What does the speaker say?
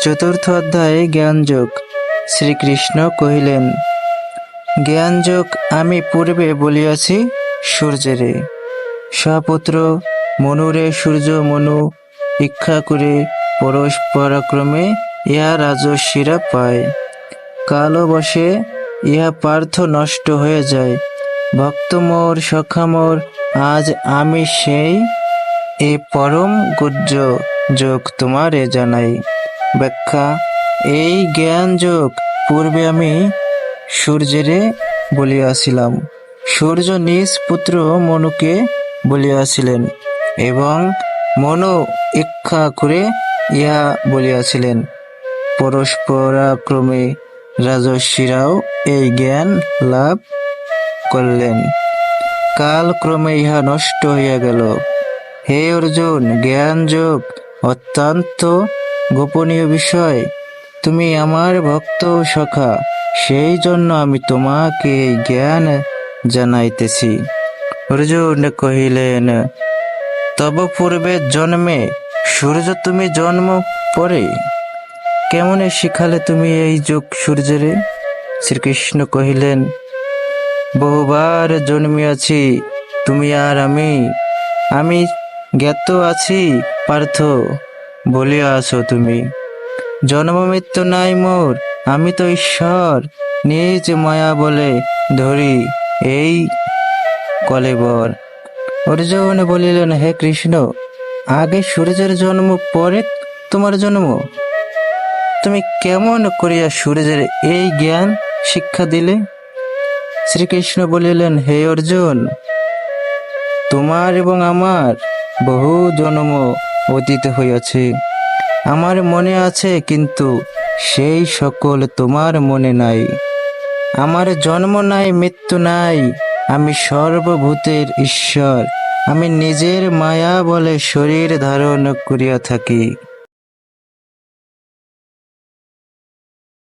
চতুর্থ অধ্যায়ে জ্ঞানযোগ। শ্রীকৃষ্ণ কহিলেন, জ্ঞানযোগ আমি পূর্বে বলিয়াছি সূর্যেরে। স্বপুত্র মনুরে সূর্য মনু ইচ্ছা করে পরস্পরাক্রমে ইহা রাজস্বীরা পায়। কালবশে ইহা পার্থ নষ্ট হয়ে যায়। ভক্ত মোর সখা মোর, আজ আমি সেই এ পরম গুহ্য যোগ তোমারে জানাই। ব্যাখ্যা: এই জ্ঞান যোগ পূর্বে আমি সূর্যেরে বলিয়াছিলাম। সূর্য নিজ পুত্র মনুকে বলিয়াছিলেন এবং মনু ইচ্ছা করে ইহা বলিয়াছিলেন। পরস্পরাক্রমে রাজর্ষিরাও এই জ্ঞান লাভ করলেন। কালক্রমে ইহা নষ্ট হইয়া গেল। হে অর্জুন, জ্ঞান যোগ অত্যন্ত গোপনীয় বিষয়। তুমি আমার ভক্ত সখা, সেই জন্য আমি তোমাকে এই জ্ঞান জানাইতেছি। অর্জুন কহিলেন, তব পূর্বের জন্মে সূর্য তুমি জন্ম পরে কেমনে শিখালে তুমি এই যোগ সূর্যেরে? শ্রীকৃষ্ণ কহিলেন, বহুবার জন্মিয়াছি, তুমি আর আমি জ্ঞাত আছি পার্থ, বলিয়া আছো তুমি। জন্ম মৃত্যু নাই মোর, আমি তো ঈশ্বর, নিজ মায়া বলে ধরি এই কলেবর। অর্জুন বলিলেন, হে কৃষ্ণ, আগে সূর্যের জন্ম পরে তোমার জন্ম? তুমি কেমন করিয়া সূর্যের এই জ্ঞান শিক্ষা দিলে? শ্রীকৃষ্ণ বলিলেন, হে অর্জুন, তোমার এবং আমার বহু জন্ম অতীত হইয়াছে। আমার মনে আছে, কিন্তু সেই সকল তোমার মনে নাই। আমার জন্ম নাই, মৃত্যু নাই, আমি সর্বভূতের ঈশ্বর। আমি নিজের মায়া বলে শরীর ধারণ করিয়া থাকি।